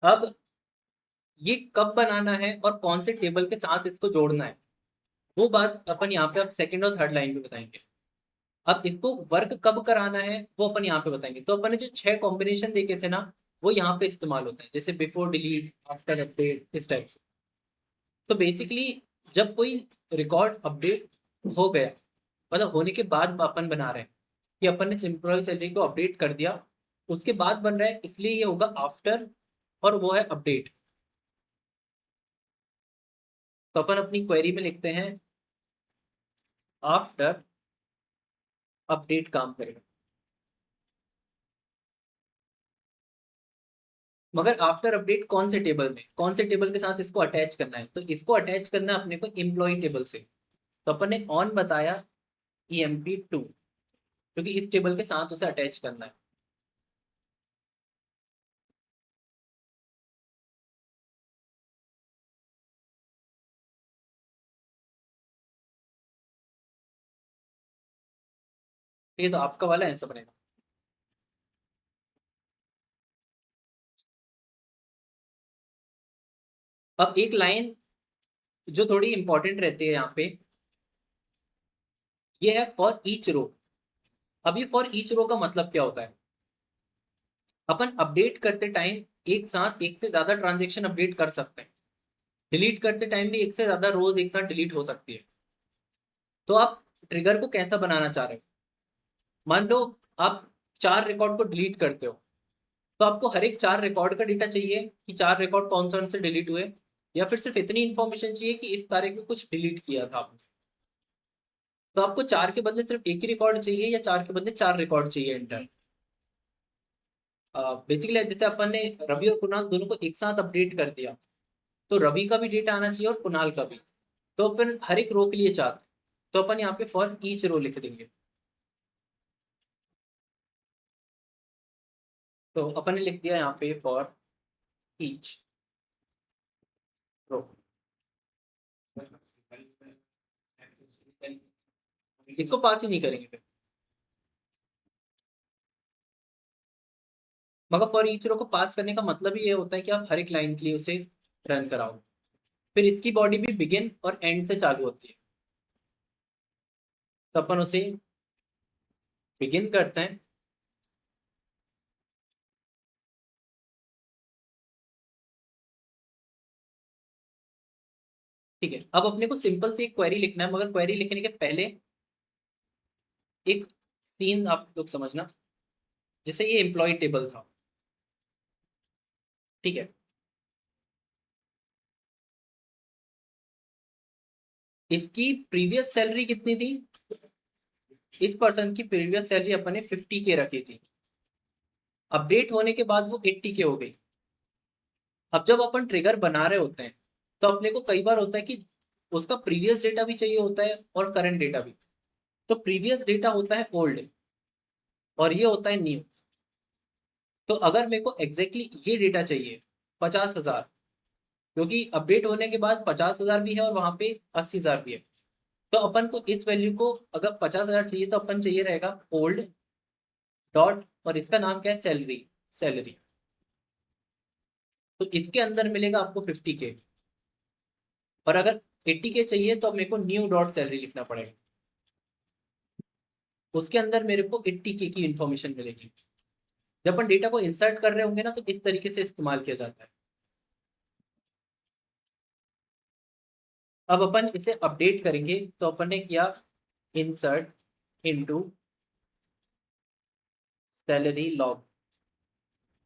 अब ये कब बनाना है और कौन से टेबल के साथ इसको जोड़ना है, वो बात अपन यहाँ पे अब सेकंड और थर्ड लाइन पे बताएंगे। अब इसको वर्क कब कराना है वो अपन यहाँ पे बताएंगे। तो अपन ने जो 6 कॉम्बिनेशन देखे थे ना, वो यहाँ पे इस्तेमाल होता है, जैसे बिफोर डिलीट, आफ्टर अपडेट, इस टाइप से। तो बेसिकली जब कोई रिकॉर्ड अपडेट हो गया, मतलब होने के बाद अपन बना रहे हैं कि अपन ने सिंपल सैलरी को अपडेट कर दिया, उसके बाद बन रहा है, इसलिए ये होगा आफ्टर, और वो है अपडेट। तो अपन अपनी क्वेरी में लिखते हैं आफ्टर अपडेट काम करेगा। मगर आफ्टर अपडेट कौन से टेबल में, कौन से टेबल के साथ इसको अटैच करना है? तो इसको अटैच करना है अपने को एम्प्लॉय टेबल से। तो अपन ने ऑन बताया EMP2, क्योंकि इस टेबल के साथ उसे अटैच करना है। ठीक है, तो आपका वाला ऐसा बनेगा। अब एक लाइन जो थोड़ी इंपॉर्टेंट रहती है यहाँ पे, ये है फॉर ईच रो। अब ये फॉर ईच रो का मतलब क्या होता है? अपन अपडेट करते टाइम एक साथ एक से ज्यादा ट्रांजेक्शन अपडेट कर सकते हैं। डिलीट करते टाइम भी एक से ज्यादा रोज एक साथ डिलीट हो सकती है। तो आप ट्रिगर को कैसा बनाना चाह रहे हो? मान लो आप 4 रिकॉर्ड को डिलीट करते हो, तो आपको हर एक 4 रिकॉर्ड का डेटा चाहिए कि 4 रिकॉर्ड कौन कौन से डिलीट हुए, या फिर सिर्फ इतनी इंफॉर्मेशन चाहिए कि इस तारीख में कुछ डिलीट किया था आपने। तो आपको 4 के बदले सिर्फ एक ही रिकॉर्ड चाहिए, या 4 के बदले 4 रिकॉर्ड चाहिए इंटर? बेसिकली जैसे अपन ने रवि और कुणाल दोनों को एक साथ अपडेट कर दिया, तो रवि का भी डेटा आना चाहिए और कुणाल का भी। तो फिर हर एक रो के लिए 4। तो अपन यहाँ पे फॉर ईच रो लिख देंगे। तो अपन ने लिख दिया यहाँ पे फॉर ईच रो। इसको पास ही नहीं करेंगे फिर। मगर फॉर ईच रो को पास करने का मतलब ही ये होता है कि आप हर एक लाइन के लिए उसे रन कराओ। फिर इसकी बॉडी भी बिगिन और एंड से चालू होती है। तो अपन उसे बिगिन करते हैं, ठीक है, अब अपने को सिंपल सी एक क्वेरी लिखना है, मगर क्वेरी लिखने के पहले एक सीन आप लोग समझना। जैसे ये एम्प्लॉय टेबल था, ठीक है, इसकी प्रीवियस सैलरी कितनी थी? इस पर्सन की प्रीवियस सैलरी अपन ने 50K रखी थी। अपडेट होने के बाद वो 80K हो गई। अब जब अपन ट्रिगर बना रहे होते हैं तो अपने को कई बार होता है कि उसका प्रीवियस डेटा भी चाहिए होता है और करंट डेटा भी। तो प्रीवियस डेटा होता है ओल्ड और ये होता है न्यू। तो अगर मेरे को एग्जैक्टली ये डेटा चाहिए 50,000, क्योंकि अपडेट होने के बाद 50,000 भी है और वहां पे 80,000 भी है, तो अपन को इस वैल्यू को अगर 50,000 चाहिए तो अपन चाहिए रहेगा ओल्ड डॉट और इसका नाम क्या है, सैलरी। सैलरी, तो इसके अंदर मिलेगा आपको 50K। और अगर 80K चाहिए तो अब मेरे को न्यू डॉट सैलरी लिखना पड़ेगा, उसके अंदर मेरे को 80K की इंफॉर्मेशन मिलेगी। जब अपन डेटा को इंसर्ट कर रहे होंगे ना तो इस तरीके से इस्तेमाल किया जाता है। अब अपन इसे अपडेट करेंगे तो अपन ने किया इंसर्ट इनटू सैलरी लॉग।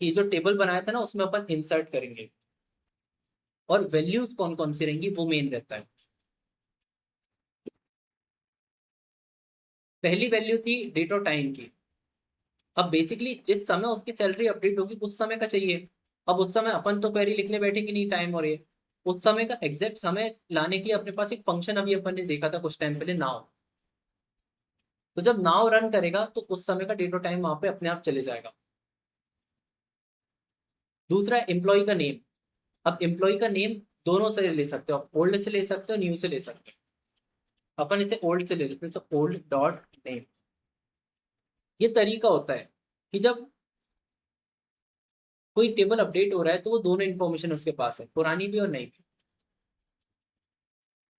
ये जो टेबल बनाया था ना उसमें अपन इंसर्ट करेंगे, और वैल्यूज कौन कौन सी रहेंगी वो मेन रहता है। पहली वैल्यू थी डेट और टाइम की। अब बेसिकली जिस समय उसकी सैलरी अपडेट होगी उस समय का चाहिए। अब उस समय अपन तो क्वेरी लिखने बैठेंगे नहीं, टाइम और ये उस समय का एग्जैक्ट समय लाने के लिए अपने पास एक फंक्शन अभी अपन ने देखा था कुछ टाइम पहले, नाउ। तो जब नाउ रन करेगा तो उस समय का डेट और टाइम वहां पे अपने आप चले जाएगा। दूसरा एम्प्लॉय का नेम। अब एम्प्लॉय का नेम दोनों से ले सकते हो, ओल्ड से ले सकते हो, न्यू से ले सकते हो। अपन इसे ओल्ड से ले लेते हैं तो ओल्ड डॉट नेम। ये तरीका होता है कि जब कोई टेबल अपडेट हो रहा है तो वो दोनों इन्फॉर्मेशन उसके पास है, पुरानी भी और नई भी।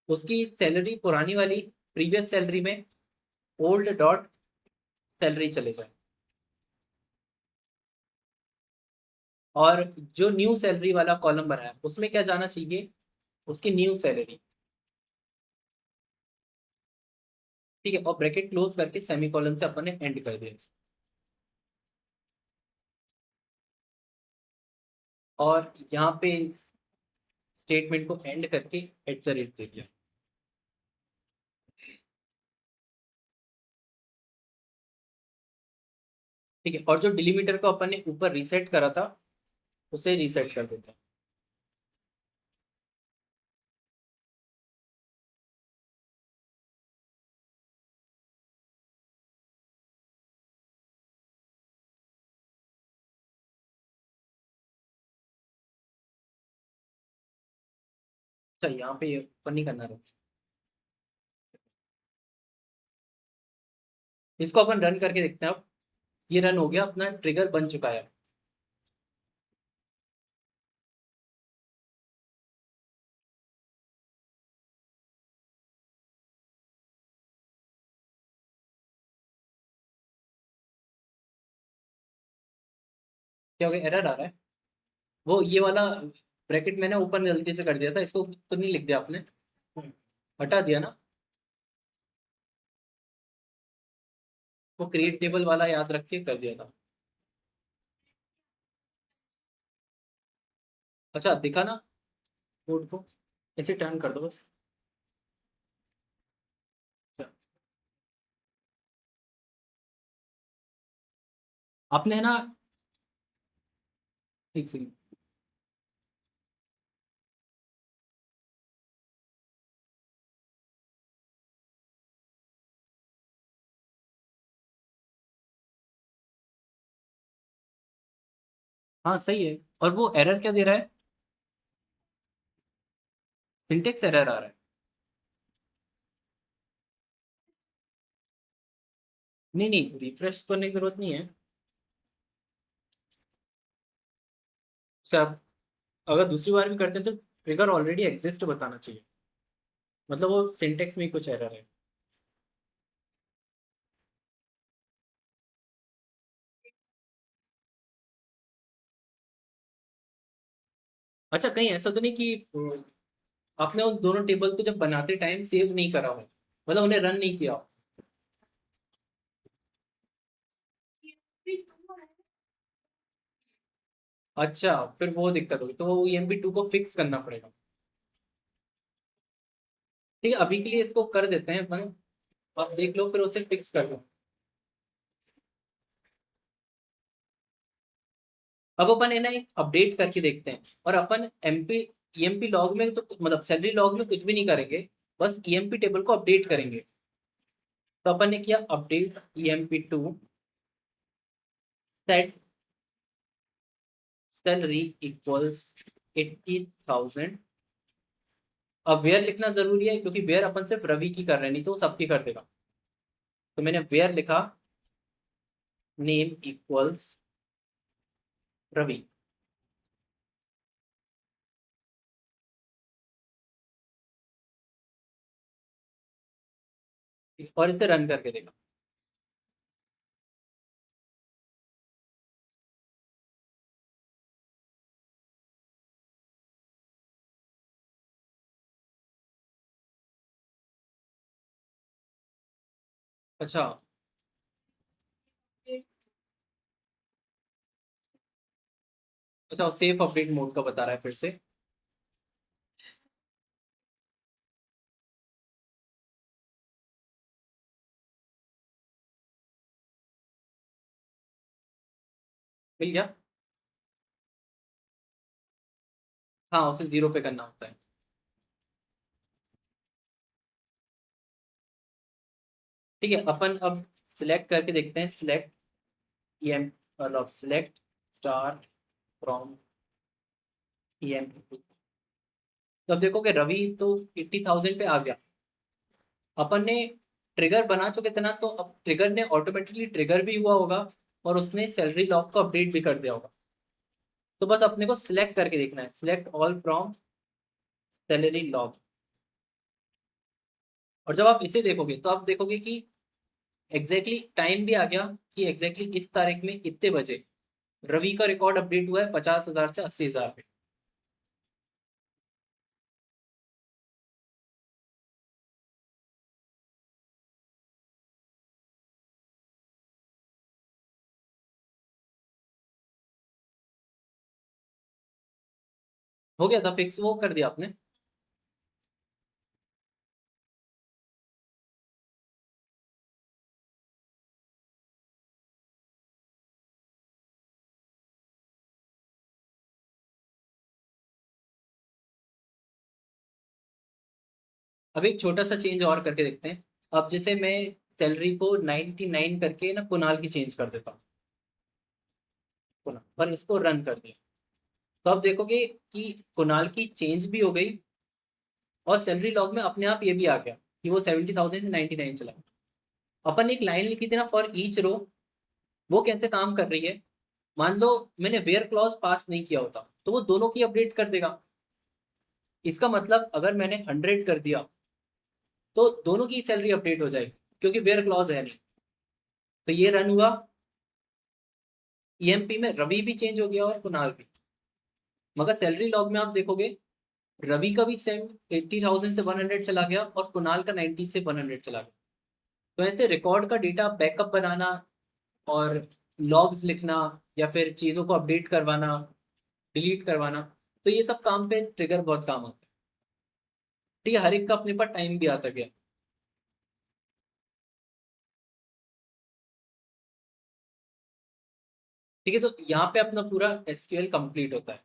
उसकी सैलरी पुरानी वाली प्रीवियस सैलरी में ओल्ड डॉट सैलरी चले जाए, और जो न्यू सैलरी वाला कॉलम बना है उसमें क्या जाना चाहिए, उसकी न्यू सैलरी। ठीक है, और ब्रैकेट क्लोज करके सेमीकोलन से अपन ने एंड कर दिया इसे। और यहाँ पे स्टेटमेंट को एंड करके एट द रेट दे दिया। ठीक है, और जो डिलीमीटर को अपन ने ऊपर रीसेट करा था उसे रीसेट कर देते हैं। अच्छा, यहाँ पे ये ऊपर नहीं करना था। इसको अपन रन करके देखते हैं। अब ये रन हो गया, अपना ट्रिगर बन चुका है। क्या हो गया, एरर आ रहा है। वो ये वाला ब्रैकेट मैंने ऊपर गलती से कर दिया था, इसको तो नहीं लिख दिया आपने? हटा दिया ना? वो क्रिएट टेबल वाला याद रख के कर दिया था। अच्छा दिखा ना कोड को, ऐसे टर्न कर दो बस। अच्छा, आपने है ना, एक सेकंड। हाँ सही है। और वो एरर क्या दे रहा है? सिंटेक्स एरर आ रहा है। नहीं नहीं, रिफ्रेश करने की जरूरत नहीं है। सब अगर दूसरी बार भी करते हैं तो ट्रिगर ऑलरेडी एग्जिस्ट बताना चाहिए, मतलब वो सिंटेक्स में ही कुछ एरर है। अच्छा, कहीं ऐसा तो नहीं कि आपने उन दोनों टेबल को जब बनाते टाइम सेव नहीं करा हो, मतलब उन्हें रन नहीं किया हो। अच्छा, फिर वो दिक्कत होगी, तो EMP2 को फिक्स करना पड़ेगा। ठीक है, अभी के लिए इसको कर देते हैं अपन, आप देख लो फिर उसे फिक्स कर लो। अब अपन है ना एक अपडेट करके देखते हैं, और अपन एमपी EMP लॉग में तो मतलब सैलरी लॉग में कुछ भी नहीं करेंगे, बस EMP टेबल को अपडेट करेंगे। तो अपन ने किया update EMP2 set salary equals 80,000। अब वेयर लिखना जरूरी है क्योंकि वेयर अपन सिर्फ रवि की कर रहे हैं, नहीं तो वो सबकी कर देगा। तो मैंने वेयर लिखा नेम इक्वल्स रवि, और इसे रन करके देखा। अच्छा, अच्छा सेफ अपडेट मोड का बता रहा है फिर से। मिल गया। हाँ, उसे 0 पे करना होता है। ठीक है, अपन अब सिलेक्ट करके देखते हैं, सिलेक्ट EM मतलब सिलेक्ट स्टार फ्रॉम EMP2। तो अब देखोगे रवि तो 80,000 पे आ गया। अपन ने ट्रिगर बना चुके थे ना, तो अब ट्रिगर ने ऑटोमेटिकली ट्रिगर भी हुआ होगा, और उसने सैलरी लॉग को अपडेट भी कर दिया होगा। तो बस अपने को सिलेक्ट करके देखना है, select all from salary log. और जब आप इसे देखोगे तो आप देखोगे कि एग्जैक्टली टाइम भी आ गया, कि एग्जैक्टली इस तारीख में इतने बजे रवि का रिकॉर्ड अपडेट हुआ है 50,000 से 80,000 पे। हो गया था फिक्स, वो कर दिया आपने। अब एक छोटा सा चेंज और करके देखते हैं। अब जैसे मैं सैलरी को 99 करके ना कुणाल की चेंज कर देता हूँ, कुणाल, पर इसको रन कर दिया। तो अब देखोगे कि कुणाल की चेंज भी हो गई, और सैलरी लॉग में अपने आप ये भी आ गया कि वो 70,000 से 99 चला गया। अपन ने एक लाइन लिखी थी ना, फॉर ईच रो, वो कैसे काम कर रही है। मान लो मैंने वेयर क्लॉज पास नहीं किया होता, तो वो दोनों की अपडेट कर देगा। इसका मतलब अगर मैंने 100 कर दिया, तो दोनों की सैलरी अपडेट हो जाएगी, क्योंकि वेयर क्लॉज है नहीं। तो ये रन हुआ, EMP में रवि भी चेंज हो गया और कुणाल भी। मगर सैलरी लॉग में आप देखोगे रवि का भी सेम 80,000 से 100 चला गया, और कुणाल का 90 से 100 चला गया। तो ऐसे रिकॉर्ड का डेटा बैकअप बनाना, और लॉग्स लिखना, या फिर चीज़ों को अपडेट करवाना, डिलीट करवाना, तो ये सब काम पे ट्रिगर बहुत काम आता है। ठीक है, हर एक का अपने पास टाइम भी आता गया। ठीक है, तो यहाँ पे अपना पूरा SQL कंप्लीट होता है।